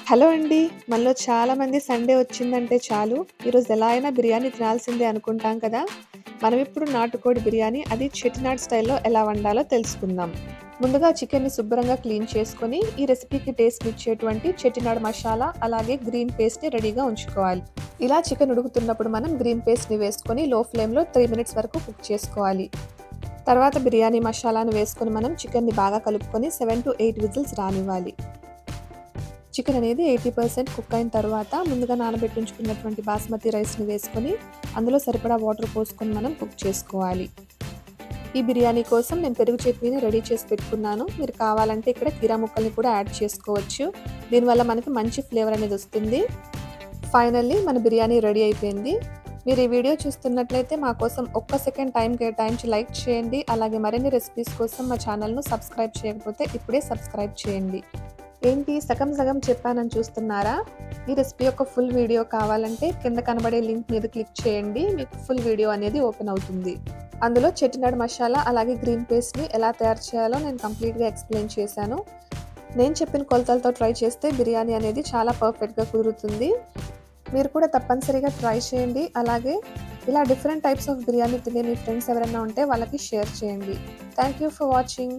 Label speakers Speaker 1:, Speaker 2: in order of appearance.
Speaker 1: Hello అండి. మనలో చాలామంది సండే వచ్చిందంటే చాలు, ఈరోజు ఎలా అయినా బిర్యానీ తినాల్సిందే అనుకుంటాం కదా! మనం ఇప్పుడు నాటుకోడి బిర్యానీ అది చెట్టినాడ్ స్టైల్‌లో ఎలా వండాలో తెలుసుకుందాం. ముందుగా చికెన్‌ని శుభ్రంగా క్లీన్ చేసుకొని, ఈ రెసిపీకి టేస్ట్‌నిచ్చేటువంటి చెట్టినాడ్ మసాలా, అలాగే గ్రీన్ పేస్ట్‌ని రెడీగా ఉంచుకోవాలి. ఇలా చికెన్ ఉడుకుతున్నప్పుడు మనం గ్రీన్ పేస్ట్‌ని వేసుకొని లో ఫ్లేమ్‌లో 3 మినిట్స్ వరకు కుక్ చేసుకోవాలి. తర్వాత బిర్యానీ మసాలాను వేసుకొని మనం చికెన్‌ని బాగా కలుపుకొని 7-8 విజిల్స్ రానివ్వాలి. చికెన్ అనేది 80% కుక్ అయిన తర్వాత ముందుగా నానబెట్టి ఉంచుకున్నటువంటి బాస్మతి రైస్‌ని వేసుకొని, అందులో సరిపడా వాటర్ పోసుకొని మనం కుక్ చేసుకోవాలి. ఈ బిర్యానీ కోసం నేను పెరుగు చట్నీని రెడీ చేసి పెట్టుకున్నాను. మీరు కావాలంటే ఇక్కడ కీరా ముక్కల్ని కూడా యాడ్ చేసుకోవచ్చు. దీనివల్ల మనకి మంచి ఫ్లేవర్ అనేది వస్తుంది. ఫైనల్లీ మన బిర్యానీ రెడీ అయిపోయింది. మీరు ఈ వీడియో చూస్తున్నట్లయితే మా కోసం ఒక్క సెకండ్ టైం కేటాయించి లైక్ చేయండి. అలాగే మరిన్ని రెసిపీస్ కోసం మా ఛానల్‌ను సబ్స్క్రైబ్ చేయకపోతే ఇప్పుడే సబ్స్క్రైబ్ చేయండి. ఏంటి సగం సగం చెప్పానని చూస్తున్నారా? ఈ రెసిపీ యొక్క ఫుల్ వీడియో కావాలంటే కింద కనబడే లింక్ మీద క్లిక్ చేయండి. మీకు ఫుల్ వీడియో అనేది ఓపెన్ అవుతుంది. అందులో చెట్టినాడ్ మసాలా అలాగే గ్రీన్ పేస్ట్‌ని ఎలా తయారు చేయాలో నేను కంప్లీట్‌గా ఎక్స్‌ప్లెయిన్ చేశాను. నేను చెప్పిన కొలతలతో ట్రై చేస్తే బిర్యానీ అనేది చాలా పర్ఫెక్ట్‌గా కుదురుతుంది. మీరు కూడా తప్పనిసరిగా ట్రై చేయండి. అలాగే ఇలా డిఫరెంట్ టైప్స్ ఆఫ్ బిర్యానీ తినే మీ ఫ్రెండ్స్ ఎవరైనా ఉంటే వాళ్ళకి షేర్ చేయండి. Thank you for watching.